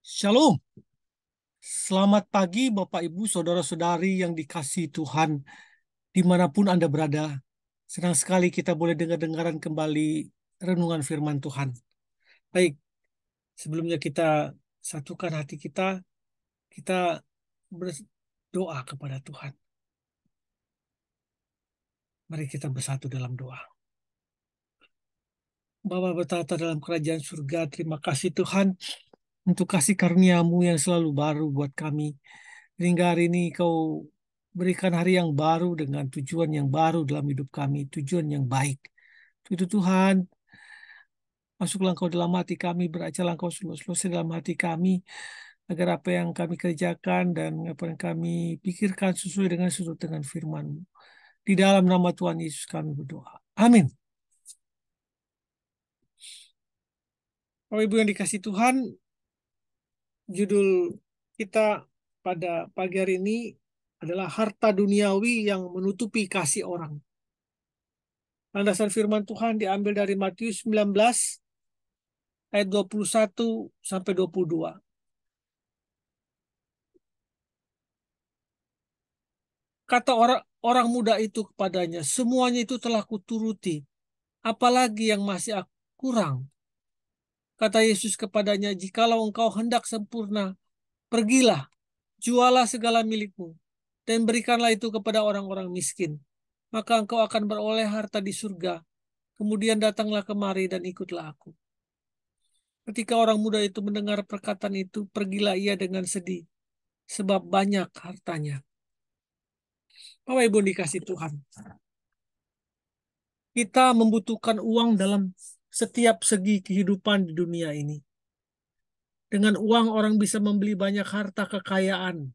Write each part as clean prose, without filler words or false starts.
Shalom, selamat pagi Bapak Ibu, Saudara-saudari yang dikasihi Tuhan, dimanapun Anda berada. Senang sekali kita boleh dengar-dengaran kembali renungan firman Tuhan. Baik, sebelumnya kita satukan hati kita berdoa kepada Tuhan. Mari kita bersatu dalam doa. Bapa bertata dalam kerajaan surga, terima kasih Tuhan untuk kasih karunia-Mu yang selalu baru buat kami. Hingga hari ini Kau berikan hari yang baru dengan tujuan yang baru dalam hidup kami, tujuan yang baik. Itu Tuhan, masuklah Engkau dalam hati kami, berajalah Engkau selesai dalam hati kami, agar apa yang kami kerjakan dan apa yang kami pikirkan sesuai dengan sudut dengan firman-Mu. Di dalam nama Tuhan Yesus kami berdoa. Amin. Bapak Ibu yang dikasih Tuhan, judul kita pada pagi hari ini adalah harta duniawi yang menutupi kasih orang. Landasan firman Tuhan diambil dari Matius 19 ayat 21 sampai 22. Kata orang muda itu kepadanya, semuanya itu telah kuturuti, apalagi yang masih kurang. Kata Yesus kepadanya, jikalau engkau hendak sempurna, pergilah, jualah segala milikmu, dan berikanlah itu kepada orang-orang miskin. Maka engkau akan beroleh harta di surga. Kemudian datanglah kemari dan ikutlah aku. Ketika orang muda itu mendengar perkataan itu, pergilah ia dengan sedih, sebab banyak hartanya. Bapak Ibu dikasih Tuhan, kita membutuhkan uang dalam setiap segi kehidupan di dunia ini. Dengan uang orang bisa membeli banyak harta kekayaan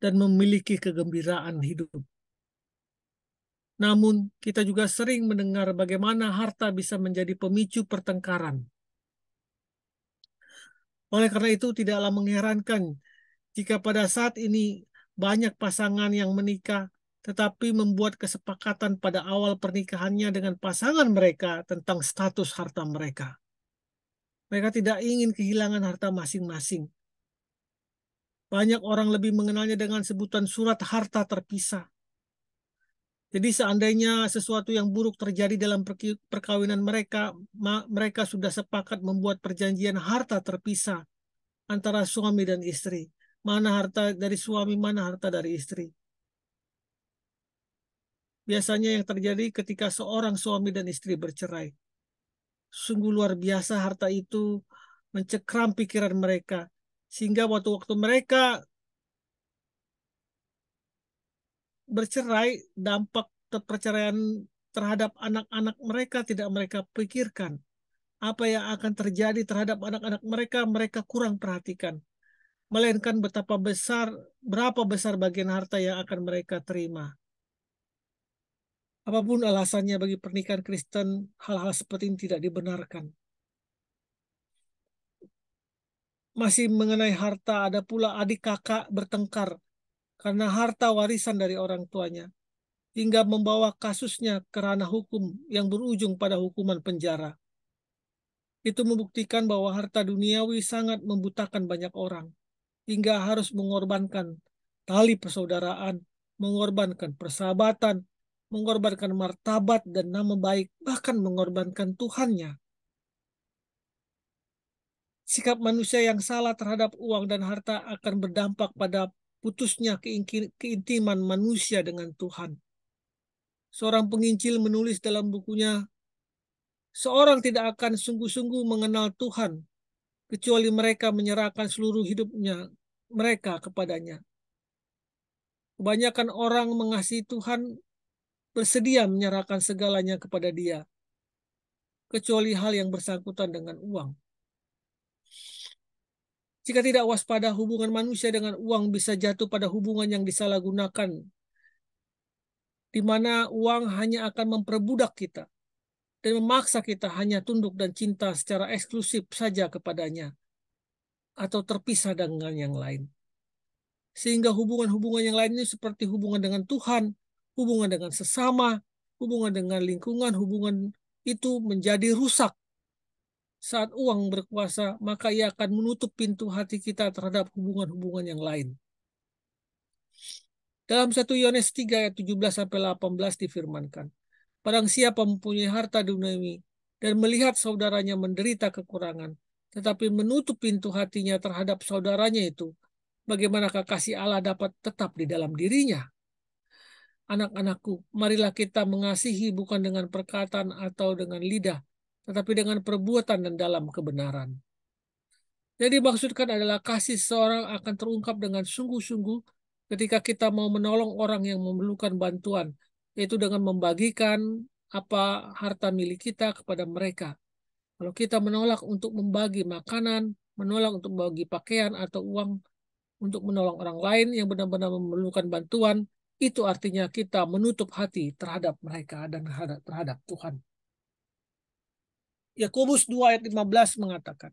dan memiliki kegembiraan hidup. Namun, kita juga sering mendengar bagaimana harta bisa menjadi pemicu pertengkaran. Oleh karena itu, tidaklah mengherankan jika pada saat ini banyak pasangan yang menikah tetapi membuat kesepakatan pada awal pernikahannya dengan pasangan mereka tentang status harta mereka. Mereka tidak ingin kehilangan harta masing-masing. Banyak orang lebih mengenalnya dengan sebutan surat harta terpisah. Jadi seandainya sesuatu yang buruk terjadi dalam perkawinan mereka, mereka sudah sepakat membuat perjanjian harta terpisah antara suami dan istri. Mana harta dari suami, mana harta dari istri. Biasanya yang terjadi ketika seorang suami dan istri bercerai. Sungguh luar biasa harta itu mencekram pikiran mereka. Sehingga waktu-waktu mereka bercerai, dampak perceraian terhadap anak-anak mereka tidak mereka pikirkan. Apa yang akan terjadi terhadap anak-anak mereka, mereka kurang perhatikan. Melainkan berapa besar bagian harta yang akan mereka terima. Apapun alasannya bagi pernikahan Kristen, hal-hal seperti ini tidak dibenarkan. Masih mengenai harta, ada pula adik kakak bertengkar karena harta warisan dari orang tuanya, hingga membawa kasusnya ke ranah hukum yang berujung pada hukuman penjara. Itu membuktikan bahwa harta duniawi sangat membutakan banyak orang, hingga harus mengorbankan tali persaudaraan, mengorbankan persahabatan, mengorbankan martabat dan nama baik, bahkan mengorbankan Tuhannya. Sikap manusia yang salah terhadap uang dan harta akan berdampak pada putusnya keintiman manusia dengan Tuhan. Seorang penginjil menulis dalam bukunya, seorang tidak akan sungguh-sungguh mengenal Tuhan kecuali mereka menyerahkan seluruh hidupnya mereka kepadanya. Kebanyakan orang mengasihi Tuhan bersedia menyerahkan segalanya kepada Dia, kecuali hal yang bersangkutan dengan uang. Jika tidak waspada, hubungan manusia dengan uang bisa jatuh pada hubungan yang disalahgunakan, di mana uang hanya akan memperbudak kita dan memaksa kita hanya tunduk dan cinta secara eksklusif saja kepadanya, atau terpisah dengan yang lain. Sehingga hubungan-hubungan yang lain ini seperti hubungan dengan Tuhan, hubungan dengan sesama, hubungan dengan lingkungan, hubungan itu menjadi rusak saat uang berkuasa, maka ia akan menutup pintu hati kita terhadap hubungan-hubungan yang lain. Dalam 1 Yohanes 3 ayat 17-18 difirmankan, barang siapa mempunyai harta duniawi dan melihat saudaranya menderita kekurangan, tetapi menutup pintu hatinya terhadap saudaranya itu, bagaimanakah kasih Allah dapat tetap di dalam dirinya? Anak-anakku, marilah kita mengasihi bukan dengan perkataan atau dengan lidah, tetapi dengan perbuatan dan dalam kebenaran. Jadi dimaksudkan adalah kasih seorang akan terungkap dengan sungguh-sungguh ketika kita mau menolong orang yang memerlukan bantuan, yaitu dengan membagikan apa harta milik kita kepada mereka. Kalau kita menolak untuk membagi makanan, menolak untuk membagi pakaian atau uang untuk menolong orang lain yang benar-benar memerlukan bantuan, itu artinya kita menutup hati terhadap mereka dan terhadap Tuhan. Yakobus 2 ayat 15 mengatakan,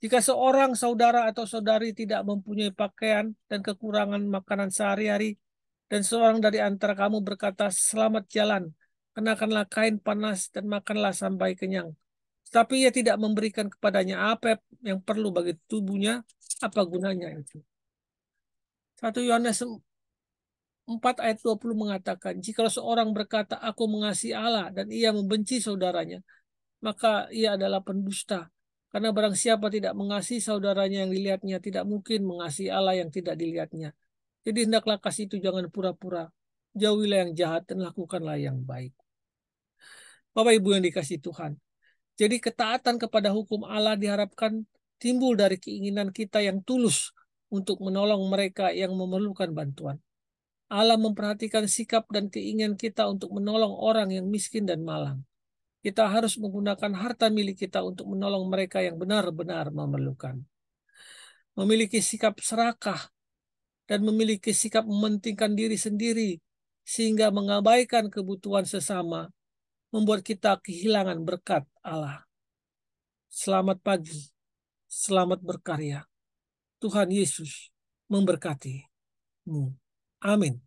jika seorang saudara atau saudari tidak mempunyai pakaian dan kekurangan makanan sehari-hari, dan seorang dari antara kamu berkata, selamat jalan, kenakanlah kain panas dan makanlah sampai kenyang. Tetapi ia tidak memberikan kepadanya apa yang perlu bagi tubuhnya, apa gunanya itu? 1 Yohanes 4 ayat 20 mengatakan, jika seorang berkata, aku mengasihi Allah, dan ia membenci saudaranya, maka ia adalah pendusta. Karena barang siapa tidak mengasihi saudaranya yang dilihatnya, tidak mungkin mengasihi Allah yang tidak dilihatnya. Jadi hendaklah kasih itu jangan pura-pura. Jauhilah yang jahat dan lakukanlah yang baik. Bapak Ibu yang dikasihi Tuhan. Jadi ketaatan kepada hukum Allah diharapkan timbul dari keinginan kita yang tulus untuk menolong mereka yang memerlukan bantuan. Allah memperhatikan sikap dan keinginan kita untuk menolong orang yang miskin dan malang. Kita harus menggunakan harta milik kita untuk menolong mereka yang benar-benar memerlukan. Memiliki sikap serakah dan memiliki sikap mementingkan diri sendiri sehingga mengabaikan kebutuhan sesama membuat kita kehilangan berkat Allah. Selamat pagi, selamat berkarya. Tuhan Yesus memberkatimu. Amin.